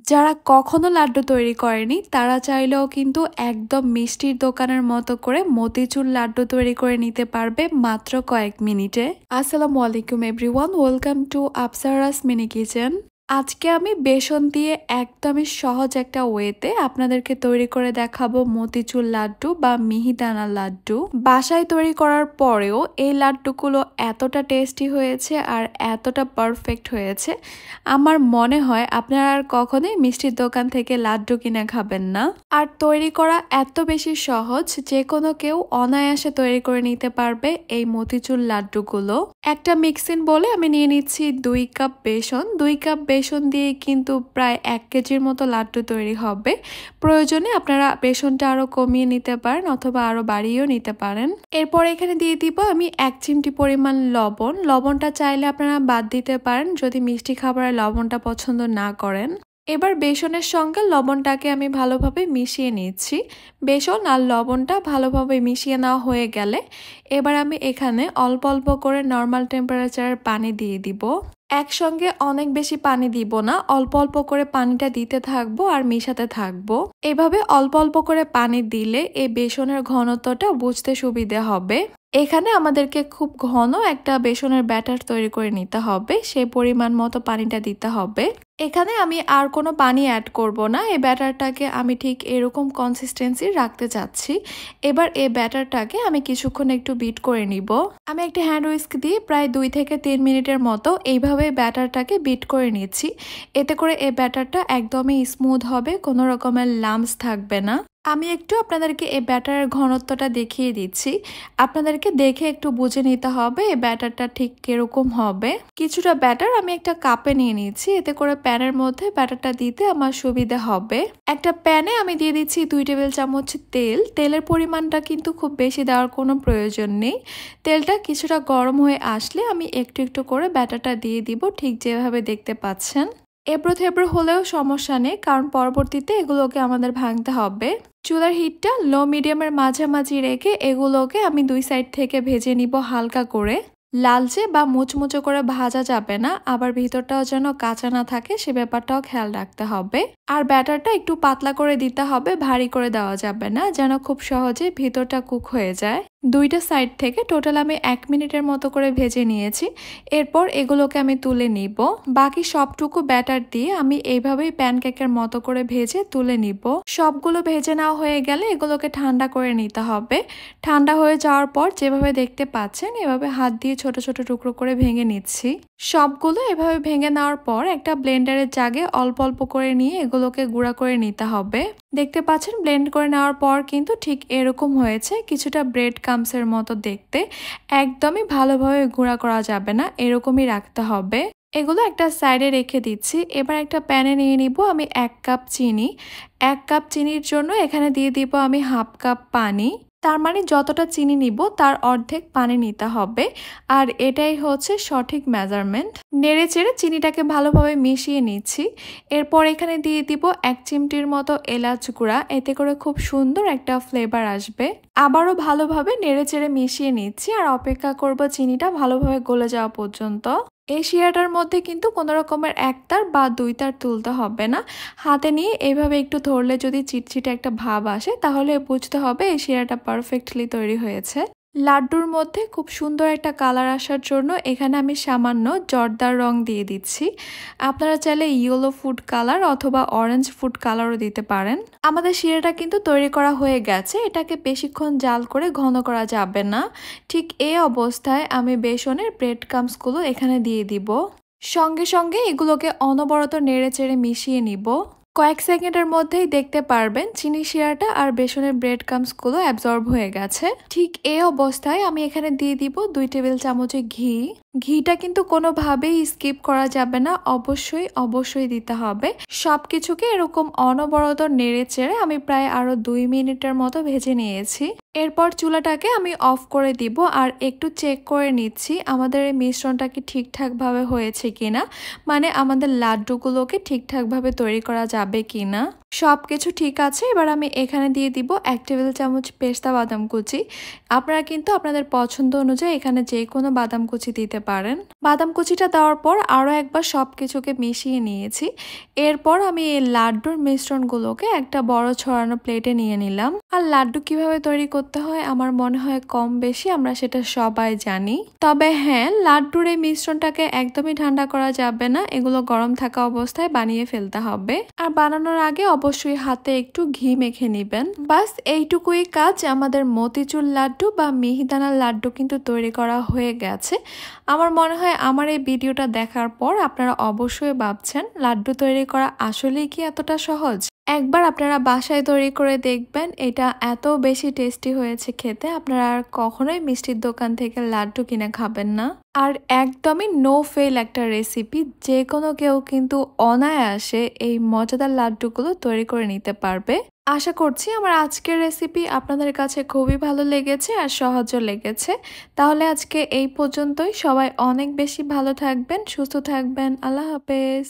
যারা কখনো লাড্ডু তৈরি করেনি তারা চাইলেও কিন্তু একদম মিষ্টির দোকানের মতো করে মতিচুর লাড্ডু তৈরি করে নিতে পারবে মাত্র কয়েক মিনিটে। আসসালামু আলাইকুম everyone, welcome to Afsara's mini kitchen. আজকে আমি বেসন দিয়ে একদমই সহজ একটা ওয়েতে আপনাদেরকে তৈরি করে দেখাবো মতিচুর লাড্ডু বা মিহিদানা লাড্ডু। বাসায় তৈরি করার পরেও এই লাড্ডুগুলো এতটা টেস্টি হয়েছে আর এতটা পারফেক্ট হয়েছে, আমার মনে হয় আপনারা আর কখনোই মিষ্টির দোকান থেকে লাড্ডু কিনে খাবেন না। আর তৈরি করা এত বেশি সহজ, যে কোনো কেউ অনায়াসে তৈরি করে নিতে পারবে এই মতিচুর লাড্ডুগুলো। একটা মিক্সিং বলে আমি নিয়ে নিচ্ছি 2 কাপ বেসন। 2 কাপ বেসন দিয়ে কিন্তু প্রায় 1 কেজির মতো লাড্ডু তৈরি হবে। প্রয়োজনে আপনারা বেসনটা আরো কমিয়ে নিতে পারেন অথবা আরো বাড়িয়েও নিতে পারেন। এরপর এখানে দিয়ে দিব আমি 1 চিমটি পরিমাণ লবণ। লবণটা চাইলে আপনারা বাদ দিতে পারেন যদি মিষ্টি খাবারে লবণটা পছন্দ না করেন। এবার বেসনের সঙ্গে লবণটাকে আমি ভালোভাবে মিশিয়ে নিচ্ছি। বেসন আর লবণটা ভালোভাবে মিশিয়ে নেওয়া হয়ে গেলে এবার আমি এখানে অল্প অল্প করে নর্মাল টেম্পারেচারের পানি দিয়ে দিব। একসঙ্গে অনেক বেশি পানি দিব না, অল্প অল্প করে পানিটা দিতে থাকবো আর মিশাতে থাকবো। এভাবে অল্প অল্প করে পানি দিলে এই বেসনের ঘনত্বটা বুঝতে সুবিধা হবে। এখানে আমাদেরকে খুব ঘন একটা বেসনের ব্যাটার তৈরি করে নিতে হবে, সেই পরিমাণ মতো পানিটা দিতে হবে। এখানে আমি আর কোনো পানি অ্যাড করব না, এই ব্যাটারটাকে আমি ঠিক এরকম কনসিস্টেন্সি রাখতে চাচ্ছি। এবার এই ব্যাটারটাকে আমি কিছুক্ষণ একটু বিট করে নিব। আমি একটা হ্যান্ড উইস্ক দিয়ে প্রায় 2 থেকে 3 মিনিটের মতো এইভাবে ব্যাটারটাকে বিট করে নিচ্ছি। এতে করে এই ব্যাটারটা একদমই স্মুথ হবে, কোনো রকমের লাম্পস থাকবে না। আমি একটু আপনাদেরকে এই ব্যাটারের ঘনত্বটা দেখিয়ে দিচ্ছি। আপনাদেরকে দেখে একটু বুঝে নিতে হবে এই ব্যাটারটা ঠিক কিরকম হবে। কিছুটা ব্যাটার আমি একটা কাপে নিয়ে নিচ্ছি, এতে করে প্যানের মধ্যে ব্যাটারটা দিতে আমার সুবিধা হবে। একটা প্যানে আমি দিয়ে দিচ্ছি 2 টেবিল চামচ তেল। তেলের পরিমাণটা কিন্তু খুব বেশি দেওয়ার কোনো প্রয়োজন নেই। তেলটা কিছুটা গরম হয়ে আসলে আমি একটু একটু করে ব্যাটারটা দিয়ে দিব, ঠিক যেভাবে দেখতে পাচ্ছেন। এবড়ো থেবড়ো হলেও সমস্যা নেই, কারণ পরবর্তীতে এগুলোকে আমাদের ভাঙতে হবে। চুলার হিটটা লো মিডিয়ামের মাঝামাঝি রেখে এগুলোকে আমি 2 সাইড থেকে ভেজে নিব হালকা করে। লালচে বা মুচমুচো করে ভাজা যাবে না, আবার ভিতরটাও যেন কাঁচা না থাকে সে ব্যাপারটাও খেয়াল রাখতে হবে। আর ব্যাটারটা একটু পাতলা করে দিতে হবে, ভারী করে দেওয়া যাবে না, যেন খুব সহজে ভিতরটা কুক হয়ে যায়। 2টা সাইড থেকে টোটাল আমি 1 মিনিটের মতো করে ভেজে নিয়েছি। এরপর এগুলোকে আমি তুলে নিব। বাকি সবটুকু ব্যাটার দিয়ে আমি এইভাবেই প্যানকেকের মতো করে ভেজে তুলে নিব। সবগুলো ভেজে নেওয়া হয়ে গেলে এগুলোকে ঠান্ডা করে নিতে হবে। ঠান্ডা হয়ে যাওয়ার পর যেভাবে দেখতে পাচ্ছেন এভাবে হাত দিয়ে ছোট ছোট টুকরো করে ভেঙে নিচ্ছি। সবগুলো এভাবে ভেঙে নেওয়ার পর একটা ব্লেন্ডারের জাগে অল্প অল্প করে নিয়ে এগুলোকে গুঁড়া করে নিতে হবে। দেখতে পাচ্ছেন ব্লেন্ড করে নেওয়ার পর কিন্তু ঠিক এরকম হয়েছে, কিছুটা ব্রেড ক্রাম্বসের মতো দেখতে। একদমই ভালোভাবে গুঁড়া করা যাবে না, এরকমই রাখতে হবে। এগুলো একটা সাইডে রেখে দিচ্ছি। এবার একটা প্যানে নিয়ে নিব আমি 1 কাপ চিনি। 1 কাপ চিনির জন্য এখানে দিয়ে দিব আমি হাফ কাপ পানি। তার মানে যতটা চিনি নিব তার অর্ধেক পানি নিতে হবে, আর এটাই হচ্ছে সঠিক মেজারমেন্ট। নেড়ে চেড়ে চিনিটাকে ভালোভাবে মিশিয়ে নিচ্ছি। এরপর এখানে দিয়ে দিব 1 চিমটির মতো এলাচ গুঁড়া, এতে করে খুব সুন্দর একটা ফ্লেভার আসবে। আবারও ভালোভাবে নেড়ে চেড়ে মিশিয়ে নিচ্ছি আর অপেক্ষা করব চিনিটা ভালোভাবে গলে যাওয়া পর্যন্ত। এই শিরাটার মধ্যে কিন্তু কোনো রকমের 1 তার বা 2 তার তুলতে হবে না। হাতে নিয়ে এইভাবে একটু ধরলে যদি চিটচিটে একটা ভাব আসে তাহলে বুঝতে হবে এই শিরাটা পারফেক্টলি তৈরি হয়েছে। লাড্ডুর মধ্যে খুব সুন্দর একটা কালার আসার জন্য এখানে আমি সামান্য জর্দার রং দিয়ে দিচ্ছি। আপনারা চাইলে ইয়েলো ফুড কালার অথবা অরেঞ্জ ফুড কালারও দিতে পারেন। আমাদের শিরাটা কিন্তু তৈরি করা হয়ে গেছে, এটাকে বেশিক্ষণ জাল করে ঘন করা যাবে না। ঠিক এই অবস্থায় আমি বেসনের ব্রেড ক্রাম্বসগুলো এখানে দিয়ে দিব। সঙ্গে সঙ্গে এগুলোকে অনবরত নেড়ে চেড়ে মিশিয়ে নিব। কয়েক সেকেন্ডের মধ্যেই দেখতে পারবেন চিনি শিরাটা আর বেসনের ব্রেড ক্রাম্বসগুলো অ্যাবজর্ব হয়ে গেছে। ঠিক এই অবস্থায় আমি এখানে দিয়ে দিব 2 টেবিল চামচ ঘি। ঘিটা কিন্তু কোনোভাবেই স্কিপ করা যাবে না, অবশ্যই দিতে হবে। সবকিছুকে এরকম অনবরত নেড়ে চেড়ে আমি প্রায় আরো 2 মিনিটের মতো ভেজে নিয়েছি। এরপর চুলাটাকে আমি অফ করে দিব আর একটু চেক করে নিচ্ছি আমাদের এই মিশ্রণটা কি ঠিকঠাকভাবে হয়েছে কিনা, মানে আমাদের লাড্ডুগুলোকে ঠিকঠাকভাবে তৈরি করা যাবে যাবে কিনা। সবকিছু ঠিক আছে। এবার আমি এখানে দিয়ে দিব 1 টেবিল চামচ পেস্তা বাদাম কুচি। আপনারা কিন্তু আপনাদের পছন্দ অনুযায়ী এখানে যে কোনো বাদাম কুচি দিতে পারেন। বাদাম কুচিটা দেওয়ার পর আরও একবার সবকিছুকে মিশিয়ে নিয়েছি। এরপর আমি এই লাড্ডুর মিশ্রণগুলোকে একটা বড় ছড়ানো প্লেটে নিয়ে নিলাম। আর লাড্ডু কিভাবে তৈরি করতে হয় আমার মনে হয় কম বেশি আমরা সেটা সবাই জানি। তবে হ্যাঁ, লাড্ডুর এই মিশ্রণটাকে একদমই ঠান্ডা করা যাবে না, এগুলো গরম থাকা অবস্থায় বানিয়ে ফেলতে হবে। আর বানানোর আগে অবশ্যই হাতে একটু ঘি মেখে নেবেন। বাস এইটুকুই কাজ। আমাদের মতিচুর লাড্ডু বা মিহিদানার লাড্ডু কিন্তু তৈরি করা হয়ে গেছে। আমার মনে হয় আমার এই ভিডিওটা দেখার পর আপনারা অবশ্যই ভাবছেন লাড্ডু তৈরি করা আসলেই কি এতটা সহজ। একবার আপনারা বাসায় তৈরি করে দেখবেন, এটা এত বেশি টেস্টি হয়েছে খেতে, আপনারা আর কখনোই মিষ্টির দোকান থেকে লাড্ডু কিনে খাবেন না। আর একদমই নো ফেল একটা রেসিপি, যে কোনো কেউ কিন্তু অনায়াসে এই মজাদার লাড্ডুগুলো তৈরি করে নিতে পারবে। আশা করছি আমার আজকের রেসিপি আপনাদের কাছে খুবই ভালো লেগেছে আর সহজও লেগেছে। তাহলে আজকে এই পর্যন্তই। সবাই অনেক বেশি ভালো থাকবেন, সুস্থ থাকবেন। আল্লাহ হাফেজ।